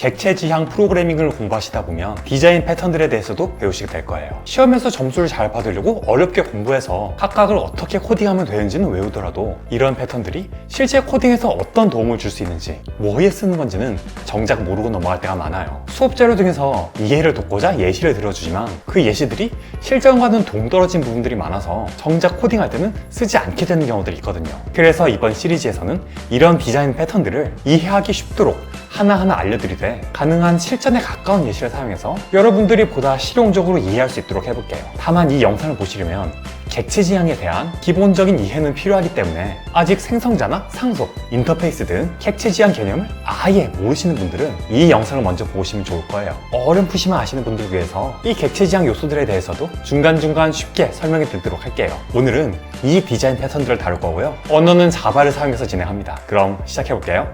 객체 지향 프로그래밍을 공부하시다 보면 디자인 패턴들에 대해서도 배우시게 될 거예요. 시험에서 점수를 잘 받으려고 어렵게 공부해서 각각을 어떻게 코딩하면 되는지는 외우더라도 이런 패턴들이 실제 코딩에서 어떤 도움을 줄 수 있는지, 뭐에 쓰는 건지는 정작 모르고 넘어갈 때가 많아요. 수업 자료 중에서 이해를 돕고자 예시를 들어주지만 그 예시들이 실전과는 동떨어진 부분들이 많아서 정작 코딩할 때는 쓰지 않게 되는 경우들이 있거든요. 그래서 이번 시리즈에서는 이런 디자인 패턴들을 이해하기 쉽도록 하나하나 알려드리되 가능한 실전에 가까운 예시를 사용해서 여러분들이 보다 실용적으로 이해할 수 있도록 해볼게요. 다만 이 영상을 보시려면 객체 지향에 대한 기본적인 이해는 필요하기 때문에 아직 생성자나 상속, 인터페이스 등 객체 지향 개념을 아예 모르시는 분들은 이 영상을 먼저 보시면 좋을 거예요. 어렴풋이만 아시는 분들 위해서 이 객체 지향 요소들에 대해서도 중간중간 쉽게 설명해 드리도록 할게요. 오늘은 이 디자인 패턴들을 다룰 거고요. 언어는 자바를 사용해서 진행합니다. 그럼 시작해 볼게요.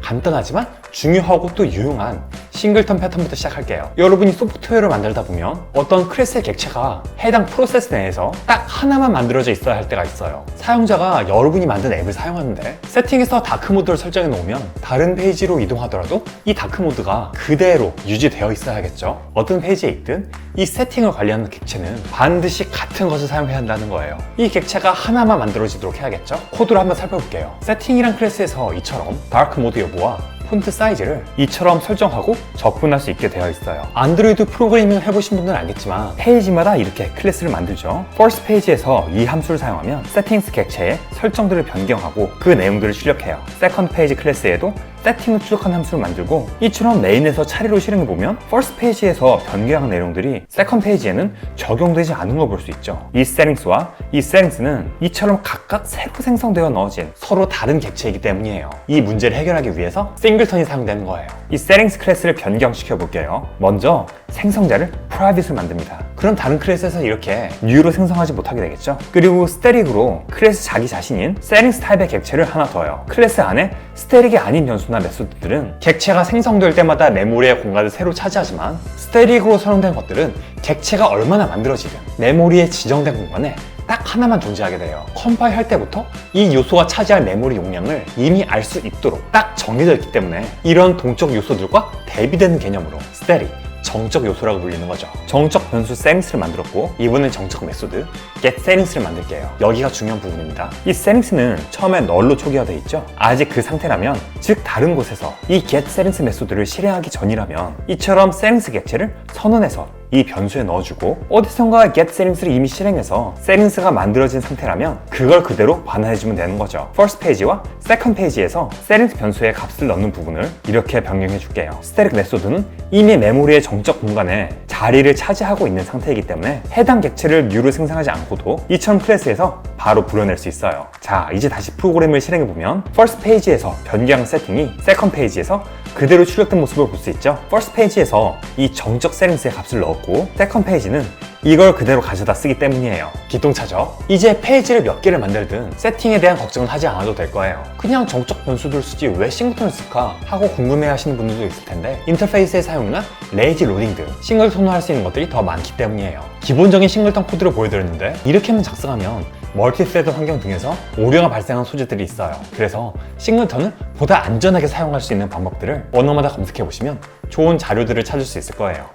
간단하지만 중요하고 또 유용한 싱글턴 패턴부터 시작할게요. 여러분이 소프트웨어를 만들다 보면 어떤 클래스의 객체가 해당 프로세스 내에서 딱 하나만 만들어져 있어야 할 때가 있어요. 사용자가 여러분이 만든 앱을 사용하는데 세팅에서 다크모드를 설정해 놓으면 다른 페이지로 이동하더라도 이 다크모드가 그대로 유지되어 있어야겠죠. 어떤 페이지에 있든 이 세팅을 관리하는 객체는 반드시 같은 것을 사용해야 한다는 거예요. 이 객체가 하나만 만들어지도록 해야겠죠. 코드를 한번 살펴볼게요. 세팅이란 클래스에서 이처럼 다크모드 여부와 폰트 사이즈를 이처럼 설정하고 접근할 수 있게 되어 있어요. 안드로이드 프로그래밍을 해보신 분들은 알겠지만 페이지마다 이렇게 클래스를 만들죠. First 페이지에서 이 함수를 사용하면 세팅스 객체의 설정들을 변경하고 그 내용들을 출력해요. Second 페이지 클래스에도 세팅을 추적한 함수를 만들고 이처럼 메인에서 차례로 실행해보면 First 페이지에서 변경한 내용들이 Second 페이지에는 적용되지 않은 걸 볼 수 있죠. 이 settings와 이 settings는 이처럼 각각 새로 생성되어 넣어진 서로 다른 객체이기 때문이에요. 이 문제를 해결하기 위해서 싱글턴이 사용되는 거예요. 이 settings 클래스를 변경시켜 볼게요. 먼저 생성자를 private을 만듭니다. 그럼 다른 클래스에서 이렇게 new로 생성하지 못하게 되겠죠. 그리고 static으로 클래스 자기 자신인 settings 타입의 객체를 하나 더요. 클래스 안에 static이 아닌 변수나 메소드들은 객체가 생성될 때마다 메모리의 공간을 새로 차지하지만 static으로 선언된 것들은 객체가 얼마나 만들어지든 메모리에 지정된 공간에 딱 하나만 존재하게 돼요. 컴파일 할 때부터 이 요소가 차지할 메모리 용량을 이미 알 수 있도록 딱 정해져 있기 때문에 이런 동적 요소들과 대비되는 개념으로 static, 정적 요소라고 불리는 거죠. 정적 변수 settings를 만들었고 이번엔 정적 메소드 get settings를 만들게요. 여기가 중요한 부분입니다. 이 settings는 처음에 널로 초기화되어 있죠. 아직 그 상태라면, 즉 다른 곳에서 이 get settings 메소드를 실행하기 전이라면 이처럼 settings 객체를 선언해서 이 변수에 넣어주고 어디선가 get settings를 이미 실행해서 settings가 만들어진 상태라면 그걸 그대로 반환해주면 되는 거죠. first 페이지와 second 페이지에서 settings 변수의 값을 넣는 부분을 이렇게 변경해 줄게요. static 메소드는 이미 메모리의 정적 공간에 자리를 차지하고 있는 상태이기 때문에 해당 객체를 new로 생성하지 않고도 이처럼 클래스에서 바로 불러낼 수 있어요. 자, 이제 다시 프로그램을 실행해보면 first 페이지에서 변경 세팅이 second 페이지에서 그대로 출력된 모습을 볼 수 있죠. first 페이지에서 이 정적 settings의 값을 넣었고 second 페이지는 이걸 그대로 가져다 쓰기 때문이에요. 기똥차죠? 이제 페이지를 몇 개를 만들든 세팅에 대한 걱정은 하지 않아도 될 거예요. 그냥 정적 변수들을 쓰지 왜 싱글턴을 쓸까 하고 궁금해 하시는 분들도 있을 텐데 인터페이스의 사용이나 레이지 로딩 등 싱글턴으로 할 수 있는 것들이 더 많기 때문이에요. 기본적인 싱글턴 코드를 보여드렸는데 이렇게만 작성하면 멀티스레드 환경 등에서 오류가 발생하는 소지들이 있어요. 그래서 싱글턴을 보다 안전하게 사용할 수 있는 방법들을 언어마다 검색해보시면 좋은 자료들을 찾을 수 있을 거예요.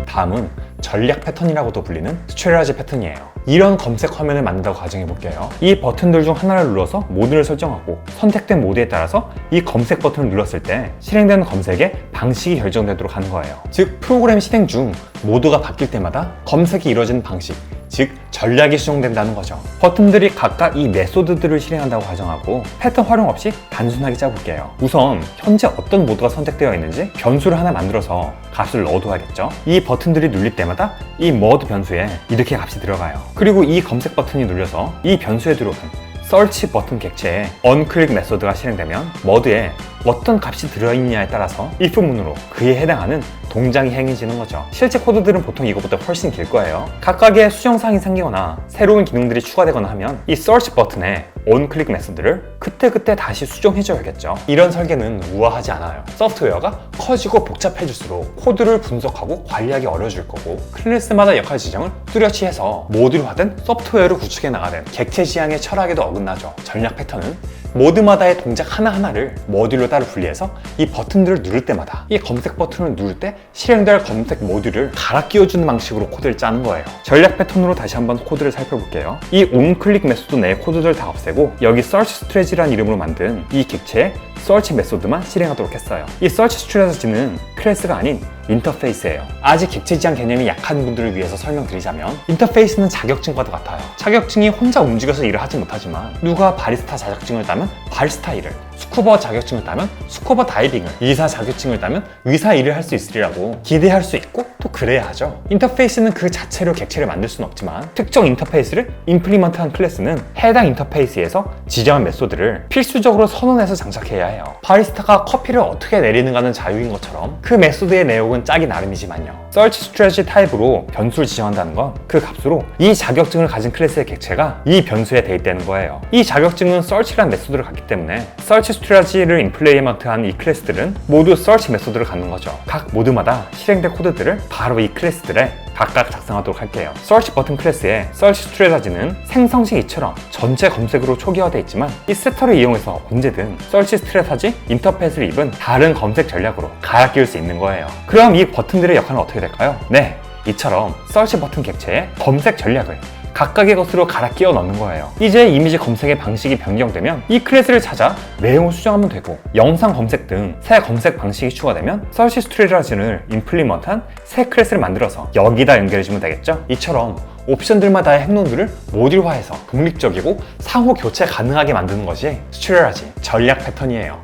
다음은 전략 패턴이라고도 불리는 스트레라지 패턴이에요. 이런 검색 화면을 만든다고 가정해볼게요. 이 버튼들 중 하나를 눌러서 모드를 설정하고 선택된 모드에 따라서 이 검색 버튼을 눌렀을 때 실행되는 검색의 방식이 결정되도록 하는 거예요. 즉 프로그램 실행 중 모드가 바뀔 때마다 검색이 이루어지는 방식, 즉 전략이 수정된다는 거죠. 버튼들이 각각 이 메소드들을 실행한다고 가정하고 패턴 활용 없이 단순하게 짜볼게요. 우선 현재 어떤 모드가 선택되어 있는지 변수를 하나 만들어서 값을 넣어둬야겠죠. 이 버튼들이 눌릴 때마다 이 mod 변수에 이렇게 값이 들어가요. 그리고 이 검색 버튼이 눌려서 이 변수에 들어간 search 버튼 객체에 onClick 메소드가 실행되면 mod에 어떤 값이 들어있냐에 따라서 if 문으로 그에 해당하는 동작이 행해지는 거죠. 실제 코드들은 보통 이것보다 훨씬 길 거예요. 각각의 수정사항이 생기거나 새로운 기능들이 추가되거나 하면 이 search 버튼에 onClick 메소드를 그때그때 다시 수정해줘야겠죠. 이런 설계는 우아하지 않아요. 소프트웨어가 커지고 복잡해질수록 코드를 분석하고 관리하기 어려워질 거고 클래스마다 역할 지정을 뚜렷이 해서 모듈화된 소프트웨어를 구축해 나가는 객체 지향의 철학에도 어긋나죠. 전략 패턴은 모드마다의 동작 하나하나를 모듈로 따로 분리해서 이 버튼들을 누를 때마다 이 검색 버튼을 누를 때 실행될 검색 모듈을 갈아 끼워주는 방식으로 코드를 짜는 거예요. 전략 패턴으로 다시 한번 코드를 살펴볼게요. 이 onClick 메소드 내의 코드들 다 없애고 여기 search strategy라는 이름으로 만든 이 객체의 search 메소드만 실행하도록 했어요. 이 search strategy는 클래스가 아닌 인터페이스예요. 아직 객체 지향 개념이 약한 분들을 위해서 설명드리자면 인터페이스는 자격증과도 같아요. 자격증이 혼자 움직여서 일을 하지 못하지만 누가 바리스타 자격증을 따면 바리스타 일을, 스쿠버 자격증을 따면 스쿠버 다이빙을, 의사 자격증을 따면 의사 일을 할 수 있으리라고 기대할 수 있고 또 그래야 하죠. 인터페이스는 그 자체로 객체를 만들 수는 없지만 특정 인터페이스를 임플리먼트한 클래스는 해당 인터페이스에서 지정한 메소드를 필수적으로 선언해서 장착해야 해요. 바리스타가 커피를 어떻게 내리는가는 자유인 것처럼 그 메소드의 내용은 짜기 나름이지만요. search strategy 타입으로 변수를 지정한다는 건 그 값으로 이 자격증을 가진 클래스의 객체가 이 변수에 대입되는 거예요. 이 자격증은 search라는 메소드를 갖기 때문에 search strategy를 임플리먼트한 이 클래스들은 모두 search 메소드를 갖는 거죠. 각 모드마다 실행된 코드들을 바로 이 클래스들에 각각 작성하도록 할게요. search 버튼 클래스의 search strategy는 생성식 이처럼 전체 검색으로 초기화되어 있지만 이 세터를 이용해서 언제든 search strategy 인터페이스를 입은 다른 검색 전략으로 갈아 끼울 수 있는 거예요. 그럼 이 버튼들의 역할은 어떻게 될까요? 네, 이처럼 search 버튼 객체의 검색 전략을 각각의 것으로 갈아 끼워 넣는 거예요. 이제 이미지 검색의 방식이 변경되면 이 클래스를 찾아 내용을 수정하면 되고 영상 검색 등 새 검색 방식이 추가되면 search strategy를 임플리먼트한 새 클래스를 만들어서 여기다 연결해주면 되겠죠? 이처럼 옵션들마다의 행동들을 모듈화해서 독립적이고 상호 교체 가능하게 만드는 것이 strategy, 전략 패턴이에요.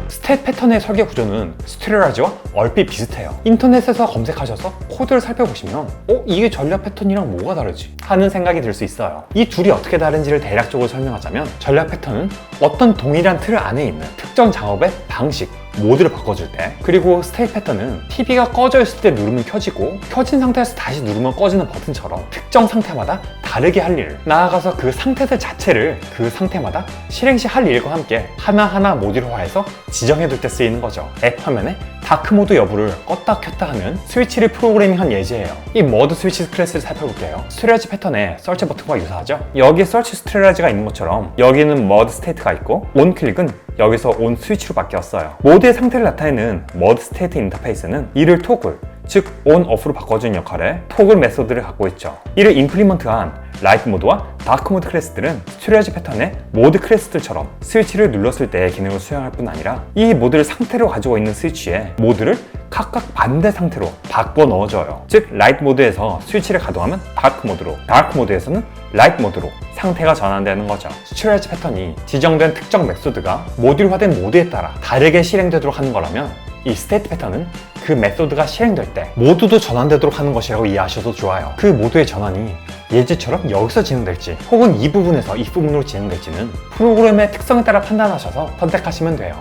스탯 패턴의 설계 구조는 스트레라지와 얼핏 비슷해요. 인터넷에서 검색하셔서 코드를 살펴보시면 이게 전략 패턴이랑 뭐가 다르지? 하는 생각이 들 수 있어요. 이 둘이 어떻게 다른지를 대략적으로 설명하자면 전략 패턴은 어떤 동일한 틀 안에 있는 특정 작업의 방식, 모드를 바꿔줄 때, 그리고 스테이트 패턴은 TV가 꺼져 있을 때 누르면 켜지고 켜진 상태에서 다시 누르면 꺼지는 버튼처럼 특정 상태마다 다르게 할 일, 나아가서 그 상태들 자체를 그 상태마다 실행 시 할 일과 함께 하나하나 모듈화해서 지정해둘 때 쓰이는 거죠. 앱 화면에 다크 모드 여부를 껐다 켰다 하는 스위치를 프로그래밍한 예제예요. 이 머드 스위치 클래스를 살펴볼게요. 스트레라지 패턴의 설치 버튼과 유사하죠? 여기에 설치 스트레라지가 있는 것처럼 여기는 머드 스테이트가 있고 온 클릭은 여기서 온 스위치로 바뀌었어요. 모드의 상태를 나타내는 머드 스테이트 인터페이스는 이를 토글, 즉 온, 오프로 바꿔주는 역할의 토글 메소드를 갖고 있죠. 이를 임플리먼트한 라이트 모드와 다크 모드 클래스들은 스트레라지 패턴의 모드 클래스들처럼 스위치를 눌렀을 때의 기능을 수행할 뿐 아니라 이 모드를 상태로 가지고 있는 스위치에 모드를 각각 반대 상태로 바꿔 넣어줘요. 즉 라이트 모드에서 스위치를 가동하면 다크 모드로, 다크 모드에서는 라이트 모드로 상태가 전환되는 거죠. 스트레라지 패턴이 지정된 특정 메소드가 모듈화된 모드에 따라 다르게 실행되도록 하는 거라면 이 스테이트 패턴은 그 메소드가 실행될 때 모두도 전환되도록 하는 것이라고 이해하셔도 좋아요. 그 모두의 전환이 예지처럼 여기서 진행될지 혹은 이 부분에서 이 부분으로 진행될지는 프로그램의 특성에 따라 판단하셔서 선택하시면 돼요.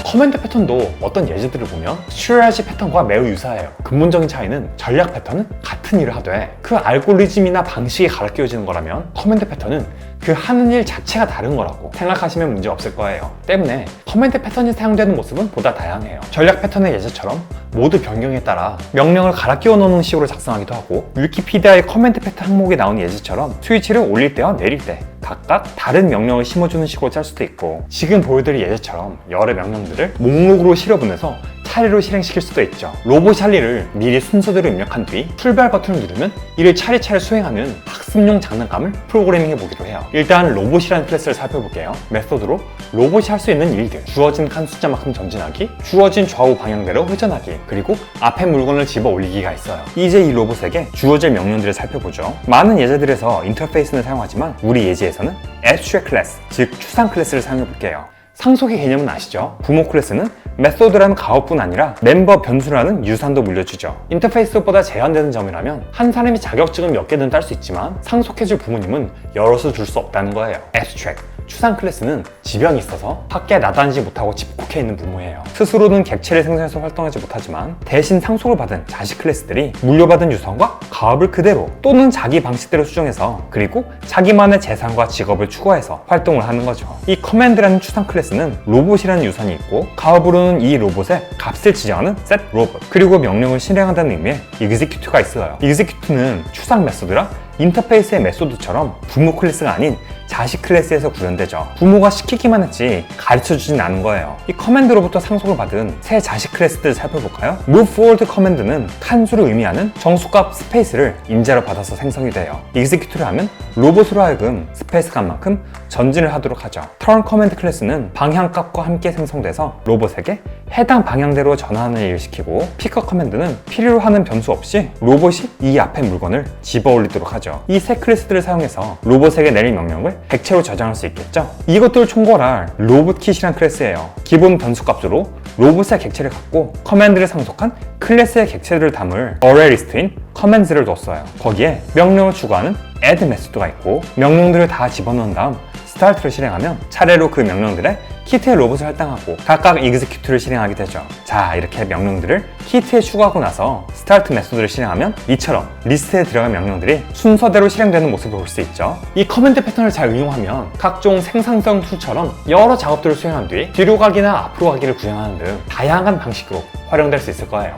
커맨드 패턴도 어떤 예제들을 보면 스트레라지 패턴과 매우 유사해요. 근본적인 차이는 전략 패턴은 같은 일을 하되 그 알고리즘이나 방식이 갈아 끼워지는 거라면 커맨드 패턴은 그 하는 일 자체가 다른 거라고 생각하시면 문제 없을 거예요. 때문에 커맨드 패턴이 사용되는 모습은 보다 다양해요. 전략 패턴의 예제처럼 모드 변경에 따라 명령을 갈아 끼워 넣는 식으로 작성하기도 하고 위키피디아의 커맨드 패턴 항목에 나온 예제처럼 스위치를 올릴 때와 내릴 때 각각 다른 명령을 심어주는 식으로 짤 수도 있고 지금 보여드릴 예제처럼 여러 명령들을 목록으로 실어보내서 차례로 실행시킬 수도 있죠. 로봇이 할 일을 미리 순서대로 입력한 뒤 출발 버튼을 누르면 이를 차례차례 수행하는 학습용 장난감을 프로그래밍해 보기로 해요. 일단 로봇이라는 클래스를 살펴볼게요. 메소드로 로봇이 할 수 있는 일들, 주어진 칸 숫자만큼 전진하기, 주어진 좌우 방향대로 회전하기, 그리고 앞에 물건을 집어 올리기가 있어요. 이제 이 로봇에게 주어질 명령들을 살펴보죠. 많은 예제들에서 인터페이스는 사용하지만 우리 예제에서는 abstract class, 즉 추상 클래스를 사용해볼게요. 상속의 개념은 아시죠? 부모 클래스는 메소드라는 가업뿐 아니라 멤버 변수라는 유산도 물려주죠. 인터페이스보다 제한되는 점이라면 한 사람이 자격증을 몇 개든 딸 수 있지만 상속해줄 부모님은 여럿을 줄 수 없다는 거예요. abstract, 추상 클래스는 지병이 있어서 밖에 나다니지 못하고 집콕해 있는 부모예요. 스스로는 객체를 생산해서 활동하지 못하지만 대신 상속을 받은 자식 클래스들이 물려받은 유산과 가업을 그대로 또는 자기 방식대로 수정해서 그리고 자기만의 재산과 직업을 추구해서 활동을 하는 거죠. 이 커맨드라는 추상 클래스는 로봇이라는 유산이 있고 가업으로는 이 로봇의 값을 지정하는 set robot, 그리고 명령을 실행한다는 의미의 execute가 있어요. execute는 추상 메소드라 인터페이스의 메소드처럼 부모 클래스가 아닌 자식 클래스에서 구현되죠. 부모가 시키기만 했지 가르쳐주진 않은 거예요. 이 커맨드로부터 상속을 받은 새 자식 클래스들을 살펴볼까요? Move Forward 커맨드는 칸수를 의미하는 정수값 스페이스를 임자로 받아서 생성이 돼요. Execute를 하면 로봇으로 하여금 스페이스 값만큼 전진을 하도록 하죠. Turn 커맨드 클래스는 방향값과 함께 생성돼서 로봇에게 해당 방향대로 전환을 일시키고 Picker 커맨드는 필요로 하는 변수 없이 로봇이 이 앞에 물건을 집어 올리도록 하죠. 이 세 클래스들을 사용해서 로봇에게 내릴 명령을 객체로 저장할 수 있겠죠. 이것들을 총괄할 로봇킷이란 클래스예요. 기본 변수값으로 로봇의 객체를 갖고 커맨드를 상속한 클래스의 객체들을 담을 어레이 리스트인 커맨드를 뒀어요. 거기에 명령을 추구하는 add 메소드가 있고 명령들을 다 집어넣은 다음 스타트를 실행하면 차례로 그 명령들의 키트의 로봇을 할당하고 각각 execute를 실행하게 되죠. 자, 이렇게 명령들을 키트에 추가하고 나서 스타트 메소드를 실행하면 이처럼 리스트에 들어간 명령들이 순서대로 실행되는 모습을 볼 수 있죠. 이 커맨드 패턴을 잘 응용하면 각종 생산성 툴처럼 여러 작업들을 수행한 뒤 뒤로 가기나 앞으로 가기를 구현하는 등 다양한 방식으로 활용될 수 있을 거예요.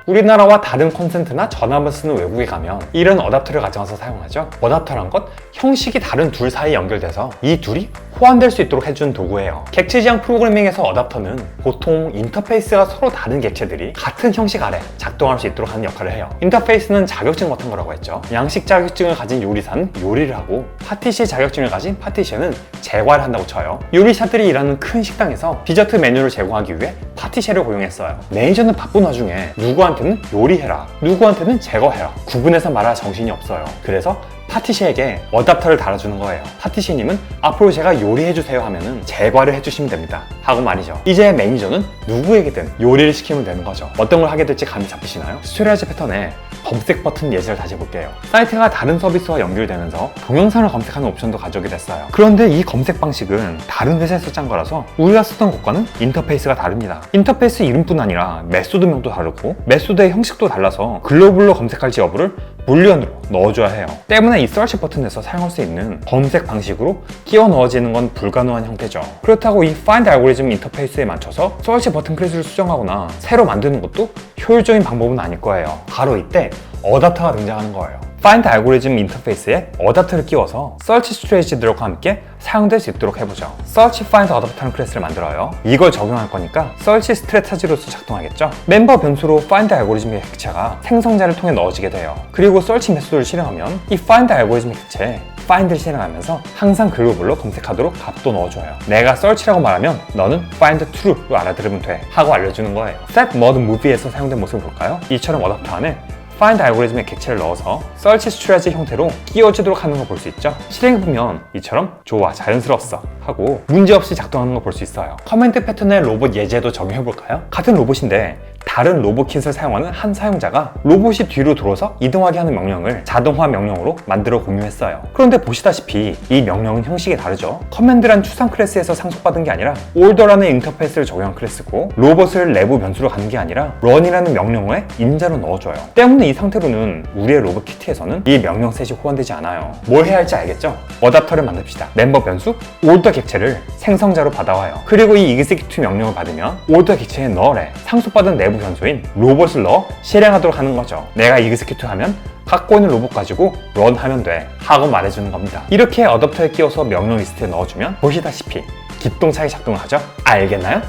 우리나라와 다른 콘센트나 전압을 쓰는 외국에 가면 이런 어댑터를 가져와서 사용하죠. 어댑터란 것, 형식이 다른 둘 사이에 연결돼서 이 둘이 호환될 수 있도록 해준 도구예요. 객체 지향 프로그래밍에서 어댑터는 보통 인터페이스가 서로 다른 객체들이 같은 형식 아래 작동할 수 있도록 하는 역할을 해요. 인터페이스는 자격증 같은 거라고 했죠. 양식 자격증을 가진 요리사는 요리를 하고 파티시에 자격증을 가진 파티시에는 제과를 한다고 쳐요. 요리사들이 일하는 큰 식당에서 디저트 메뉴를 제공하기 위해 파티시에를 고용했어요. 매니저는 바쁜 와중에 누구한테는 요리해라, 누구한테는 제거해라 구분해서 말할 정신이 없어요. 그래서 파티시에게 어댑터를 달아주는 거예요. 파티시님은 앞으로 제가 요리해주세요 하면은 제과를 해주시면 됩니다 하고 말이죠. 이제 매니저는 누구에게든 요리를 시키면 되는 거죠. 어떤 걸 하게 될지 감이 잡히시나요? 스토리지 패턴에 검색 버튼 예제를 다시 볼게요. 사이트가 다른 서비스와 연결되면서 동영상을 검색하는 옵션도 가져오게 됐어요. 그런데 이 검색 방식은 다른 회사에서 짠 거라서 우리가 쓰던 것과는 인터페이스가 다릅니다. 인터페이스 이름뿐 아니라 메소드명도 다르고 메소드의 형식도 달라서 글로벌로 검색할지 여부를 불리언으로 넣어줘야 해요. 때문에 이 서치 버튼에서 사용할 수 있는 검색 방식으로 끼워 넣어지는 건 불가능한 형태죠. 그렇다고 이 Find 알고리즘 인터페이스에 맞춰서 서치 버튼 클래스를 수정하거나 새로 만드는 것도 효율적인 방법은 아닐 거예요. 바로 이때 어댑터가 등장하는 거예요. Find 알고리즘 인터페이스에 어댑터를 끼워서 Search 스트레이지들과 함께 사용될 수 있도록 해보죠. Search Find 어댑터라는 클래스를 만들어요. 이걸 적용할 거니까 Search 스트래티지로서 작동하겠죠. 멤버 변수로 Find 알고리즘의 객체가 생성자를 통해 넣어지게 돼요. 그리고 Search 메소드를 실행하면 이 Find 알고리즘의 객체에 Find를 실행하면서 항상 글로벌로 검색하도록 값도 넣어줘요. 내가 Search라고 말하면 너는 Find True로 알아들으면 돼 하고 알려주는 거예요. Set Mode Movie에서 사용된 모습을 볼까요? 이처럼 어댑터 안에 Find 알고리즘의 객체를 넣어서 Search Strategy 형태로 끼워주도록 하는 걸 볼 수 있죠. 실행해보면 이처럼 좋아, 자연스러웠어 하고 문제없이 작동하는 걸 볼 수 있어요. 커맨드 패턴의 로봇 예제도 적용해볼까요? 같은 로봇인데 다른 로봇킷을 사용하는 한 사용자가 로봇이 뒤로 돌아서 이동하게 하는 명령을 자동화 명령으로 만들어 공유했어요. 그런데 보시다시피 이 명령은 형식이 다르죠. 커맨드란 추상 클래스에서 상속받은 게 아니라 order라는 인터페이스를 적용한 클래스고 로봇을 내부 변수로 가는 게 아니라 run이라는 명령어에 임자로 넣어줘요. 때문에 이 상태로는 우리의 로봇 키트에서는 이 명령 셋이 호환되지 않아요. 뭘 해야 할지 알겠죠? 어댑터를 만듭시다. 멤버 변수 order 객체를 생성자로 받아와요. 그리고 이 execute 명령을 받으면 order 객체에 넣으래 상속받은 내부 변수인 로봇을 넣어 실행하도록 하는 거죠. 내가 execute 하면 갖고 있는 로봇 가지고 run 하면 돼 하고 말해주는 겁니다. 이렇게 어댑터에 끼워서 명령 리스트에 넣어주면 보시다시피 기똥차게 작동을 하죠. 알겠나요?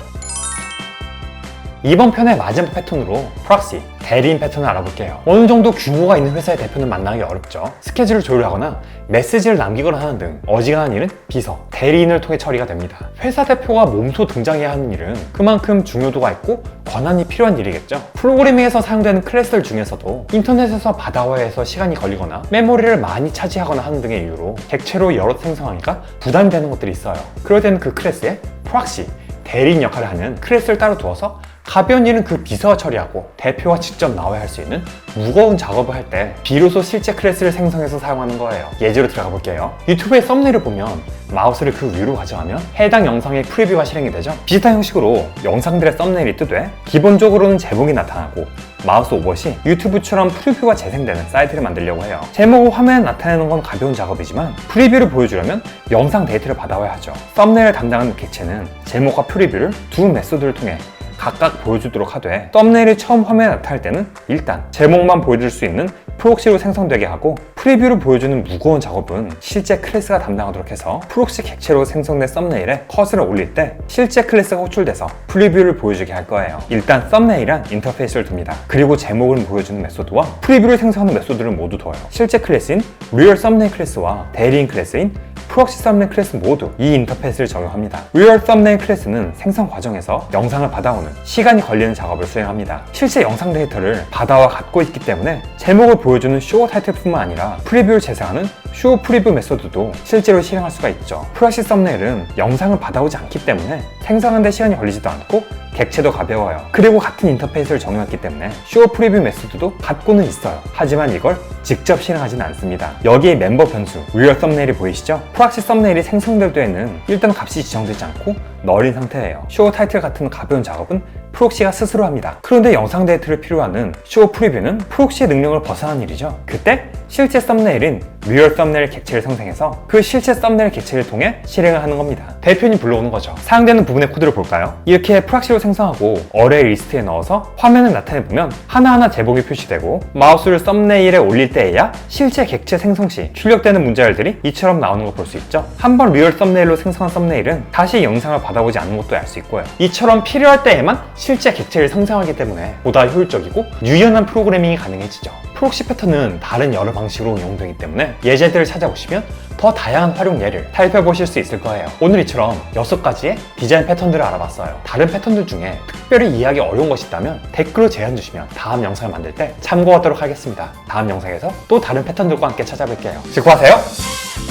이번 편의 마지막 패턴으로 프록시, 대리인 패턴을 알아볼게요. 어느 정도 규모가 있는 회사의 대표는 만나기 어렵죠. 스케줄을 조율하거나 메시지를 남기거나 하는 등 어지간한 일은 비서, 대리인을 통해 처리가 됩니다. 회사 대표가 몸소 등장해야 하는 일은 그만큼 중요도가 있고 권한이 필요한 일이겠죠. 프로그래밍에서 사용되는 클래스들 중에서도 인터넷에서 받아와야 해서 시간이 걸리거나 메모리를 많이 차지하거나 하는 등의 이유로 객체로 여러 생성하니까 부담이 되는 것들이 있어요. 그럴 때는 그 클래스에 프록시, 대리인 역할을 하는 클래스를 따로 두어서 가벼운 일은 그 비서가 처리하고 대표가 직접 나와야 할 수 있는 무거운 작업을 할 때 비로소 실제 클래스를 생성해서 사용하는 거예요. 예제로 들어가 볼게요. 유튜브의 썸네일을 보면 마우스를 그 위로 가져가면 해당 영상의 프리뷰가 실행이 되죠. 비슷한 형식으로 영상들의 썸네일이 뜨되 기본적으로는 제목이 나타나고 마우스 오버시 유튜브처럼 프리뷰가 재생되는 사이트를 만들려고 해요. 제목을 화면에 나타내는 건 가벼운 작업이지만 프리뷰를 보여주려면 영상 데이터를 받아와야 하죠. 썸네일을 담당하는 객체는 제목과 프리뷰를 두 메소드를 통해 각각 보여주도록 하되 썸네일이 처음 화면에 나타날 때는 일단 제목만 보여줄 수 있는 프록시로 생성되게 하고 프리뷰를 보여주는 무거운 작업은 실제 클래스가 담당하도록 해서 프록시 객체로 생성된 썸네일에 컷을 올릴 때 실제 클래스가 호출돼서 프리뷰를 보여주게 할 거예요. 일단 썸네일은 인터페이스를 둡니다. 그리고 제목을 보여주는 메소드와 프리뷰를 생성하는 메소드를 모두 둬요. 실제 클래스인 리얼 썸네일 클래스와 대리인 클래스인 프록시 썸네일 클래스 모두 이 인터페이스를 적용합니다. 리얼 썸네일 클래스는 생성 과정에서 영상을 받아오는 시간이 걸리는 작업을 수행합니다. 실제 영상 데이터를 받아와 갖고 있기 때문에 제목을 보여주는 쇼 타이틀뿐만 아니라 프리뷰를 재생하는 쇼 프리뷰 메소드도 실제로 실행할 수가 있죠. 프록시 썸네일은 영상을 받아오지 않기 때문에 생성하는 데 시간이 걸리지도 않고 객체도 가벼워요. 그리고 같은 인터페이스를 적용했기 때문에 쇼 프리뷰 메소드도 갖고는 있어요. 하지만 이걸 직접 실행하지는 않습니다. 여기에 멤버 변수, 리얼 썸네일이 보이시죠? 프록시 썸네일이 생성될 때에는 일단 값이 지정되지 않고 널인 상태예요. 쇼 타이틀 같은 가벼운 작업은 프록시가 스스로 합니다. 그런데 영상 데이터를 필요로 하는 쇼 프리뷰는 프록시의 능력을 벗어난 일이죠. 그때 실제 썸네일인 리얼 썸네일 객체를 생성해서 그 실제 썸네일 객체를 통해 실행을 하는 겁니다. 대표님 불러오는 거죠. 사용되는 부분의 코드를 볼까요? 이렇게 프록시로 생성하고 어레이 리스트에 넣어서 화면을 나타내보면 하나하나 제목이 표시되고 마우스를 썸네일에 올릴 때에야 실제 객체 생성 시 출력되는 문자열들이 이처럼 나오는 걸 볼 수 있죠. 한번 리얼 썸네일로 생성한 썸네일은 다시 영상을 받아보지 않는 것도 알 수 있고요. 이처럼 필요할 때에만 실제 객체를 생성하기 때문에 보다 효율적이고 유연한 프로그래밍이 가능해지죠. 프록시 패턴은 다른 여러 방식으로 응용되기 때문에 예제들을 찾아보시면 더 다양한 활용 예를 살펴보실 수 있을 거예요. 오늘 이처럼 6가지의 디자인 패턴들을 알아봤어요. 다른 패턴들 중에 특별히 이해하기 어려운 것이 있다면 댓글로 제안 주시면 다음 영상을 만들 때 참고하도록 하겠습니다. 다음 영상에서 또 다른 패턴들과 함께 찾아뵐게요. 수고하세요.